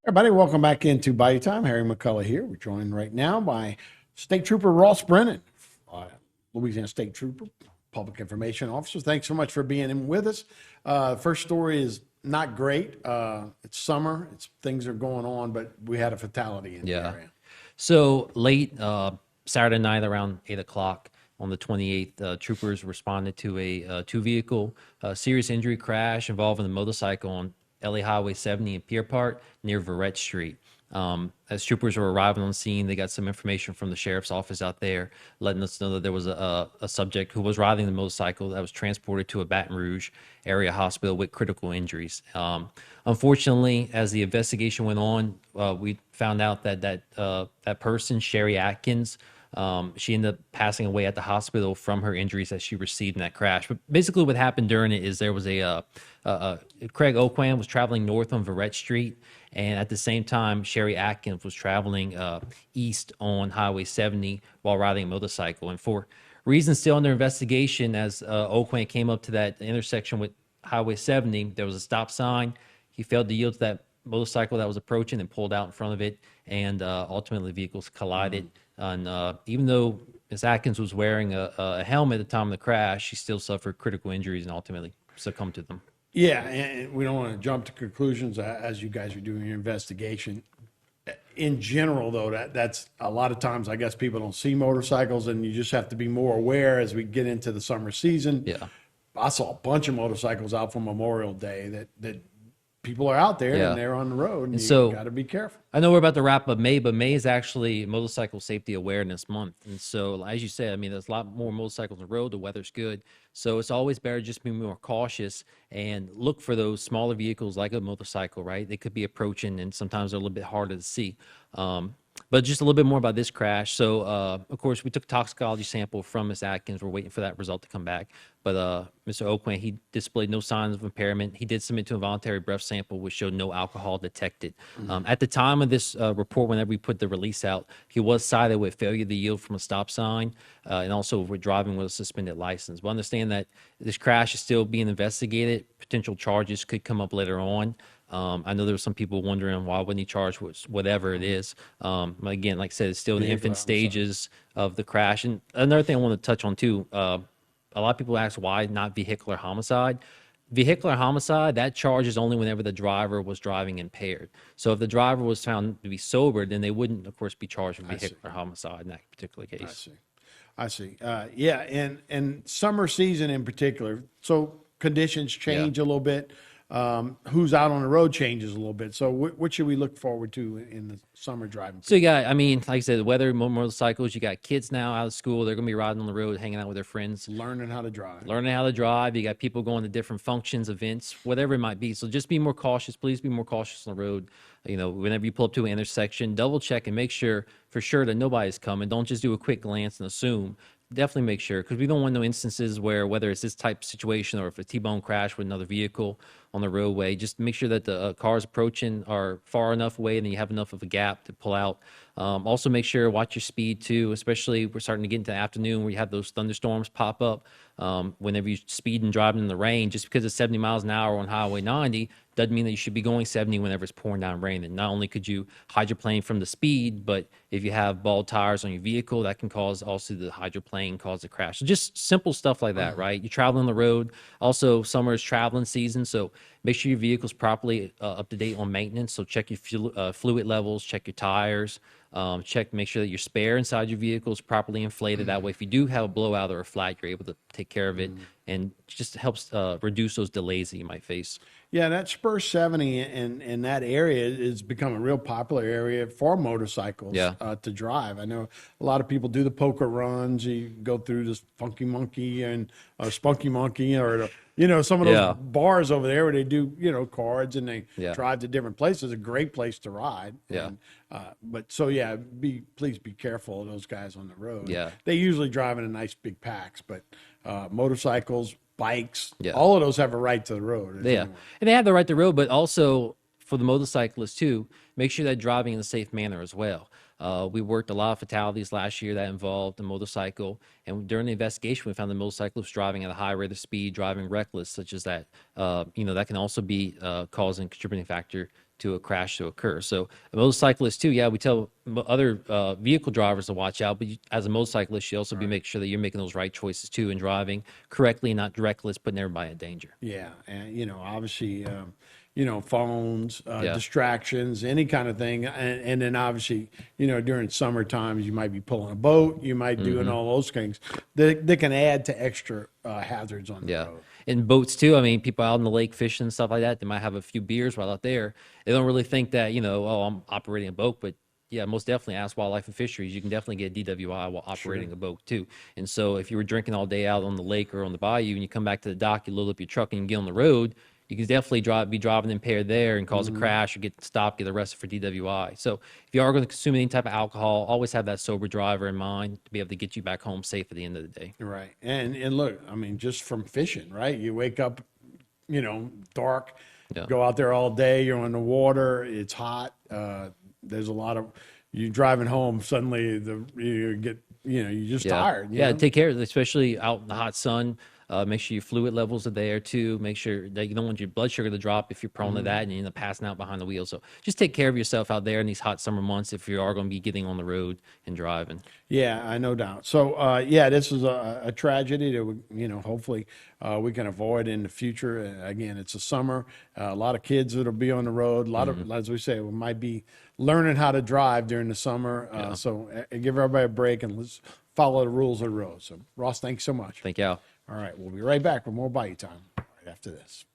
Everybody, welcome back into Bayou Time. Harry McCullough here. We're joined right now by State Trooper Ross Brennan, Louisiana State Trooper, Public Information Officer. Thanks so much for being in with us. First story is not great. It's summer. Things are going on, but we had a fatality in the area. So late Saturday night around 8 o'clock on the 28th, troopers responded to a two-vehicle serious injury crash involving a motorcycle on LA Highway 70 in Pier Park near Verrett Street. As troopers were arriving on scene, they got some information from the sheriff's office out there, letting us know that there was a subject who was riding the motorcycle that was transported to a Baton Rouge area hospital with critical injuries. Unfortunately, as the investigation went on, we found out that that person, Sherry Atkins, she ended up passing away at the hospital from her injuries that she received in that crash. But basically what happened during it is there was Craig Oquan was traveling north on Verrett Street, and at the same time, Sherry Atkins was traveling east on Highway 70 while riding a motorcycle. And for reasons still under investigation, as Oquan came up to that intersection with Highway 70, there was a stop sign. He failed to yield to that motorcycle that was approaching and pulled out in front of it, and ultimately vehicles collided. And even though Ms. Atkins was wearing a helmet at the time of the crash, she still suffered critical injuries and ultimately succumbed to them. Yeah, and we don't want to jump to conclusions as you guys are doing your investigation. In general, though, that's a lot of times, I guess people don't see motorcycles, and you just have to be more aware as we get into the summer season. Yeah. I saw a bunch of motorcycles out for Memorial Day that people are out there and they're on the road, and you got to be careful. I know we're about to wrap up May, but May is actually Motorcycle Safety Awareness Month. And so, as you said, I mean, there's a lot more motorcycles on the road. The weather's good. So it's always better just be more cautious and look for those smaller vehicles like a motorcycle, right? They could be approaching, and sometimes they're a little bit harder to see. But just a little bit more about this crash. So, of course, we took a toxicology sample from Ms. Atkins. We're waiting for that result to come back. But Mr. Oquan, he displayed no signs of impairment. He did submit to a voluntary breath sample, which showed no alcohol detected. At the time of this report, whenever we put the release out, he was cited with failure to yield from a stop sign and also with driving with a suspended license. But understand that this crash is still being investigated. Potential charges could come up later on. I know there were some people wondering why wouldn't he charge with whatever it is. Again, like I said, it's still in the infant stages of the crash. And another thing I want to touch on too, a lot of people ask why not vehicular homicide. Vehicular homicide, that charge is only whenever the driver was driving impaired. So if the driver was found to be sober, then they wouldn't, of course, be charged with vehicular homicide in that particular case. I see. Yeah, and summer season in particular, so conditions change a little bit. Who's out on the road changes a little bit. So what should we look forward to in the summer driving? So you got, I mean, like I said, the weather, motorcycles, you got kids now out of school. They're going to be riding on the road, hanging out with their friends. Learning how to drive. You got people going to different functions, events, whatever it might be. So just be more cautious. Please be more cautious on the road. You know, whenever you pull up to an intersection, double check and make sure for sure that nobody's coming. Don't just do a quick glance and assume. Definitely make sure, because we don't want no instances where, whether it's this type of situation or if a T-bone crash with another vehicle on the roadway, just make sure that the cars approaching are far enough away and then you have enough of a gap to pull out. Also make sure, watch your speed too, especially we're starting to get into the afternoon where you have those thunderstorms pop up. Whenever you speed and driving in the rain, just because it's 70 miles an hour on Highway 90 doesn't mean that you should be going 70 whenever it's pouring down rain. And not only could you hydroplane from the speed, but if you have bald tires on your vehicle, that can cause also the hydroplane cause a crash. So just simple stuff like that, right? You travel on the road. Also, summer is traveling season, so make sure your vehicle's properly up to date on maintenance. So check your fluid levels, check your tires. Make sure that your spare inside your vehicle is properly inflated. That way, if you do have a blowout or a flat, you're able to take care of it, and just helps reduce those delays that you might face. Yeah, that Spur 70 in that area is become a real popular area for motorcycles to drive. I know a lot of people do the poker runs. You go through this Funky Monkey and Spunky Monkey, or some of those bars over there where they do cards and they drive to different places. A great place to ride. Please be careful of those guys on the road. They usually drive in nice big packs, but motorcycles, bikes, all of those have a right to the road. And they have the right to the road, but also for the motorcyclists too, make sure they're driving in a safe manner as well. We worked a lot of fatalities last year that involved a motorcycle, and during the investigation, we found the motorcyclist driving at a high rate of speed, driving reckless, such as that. That can also be causing contributing factor to a crash to occur. So a motorcyclist too, yeah, we tell other vehicle drivers to watch out, but as a motorcyclist, you also be making sure that you're making those right choices too and driving correctly, not reckless, putting everybody in danger. Yeah, and obviously, phones, Yeah. distractions, any kind of thing, and then obviously, during summer times, you might be pulling a boat, you might doing all those things that can add to extra hazards on the road. In boats too. I mean, people out in the lake fishing and stuff like that, they might have a few beers while out there. They don't really think that, oh, I'm operating a boat, but yeah, most definitely ask Wildlife and Fisheries. You can definitely get DWI while operating a boat too. And so if you were drinking all day out on the lake or on the bayou and you come back to the dock, you load up your truck and you get on the road, you can definitely be driving impaired there and cause a crash or get stopped, get arrested for DWI. So if you are going to consume any type of alcohol, always have that sober driver in mind to be able to get you back home safe at the end of the day. Right. And look, I mean, just from fishing, right? You wake up, dark, go out there all day, you're on the water, it's hot. There's a lot of, you driving home, suddenly you get, you're just tired. Take care of it, especially out in the hot sun. Make sure your fluid levels are there too. Make sure that you don't want your blood sugar to drop if you're prone to that and you end up passing out behind the wheel. So just take care of yourself out there in these hot summer months if you are going to be getting on the road and driving. Yeah, I no doubt. So, this is a tragedy that, hopefully we can avoid in the future. Again, it's a summer. A lot of kids that'll be on the road. A lot of, as we say, we might be learning how to drive during the summer. So give everybody a break and let's follow the rules of the road. So, Ross, thanks so much. Thank you. All right, we'll be right back with more Bayou Time right after this.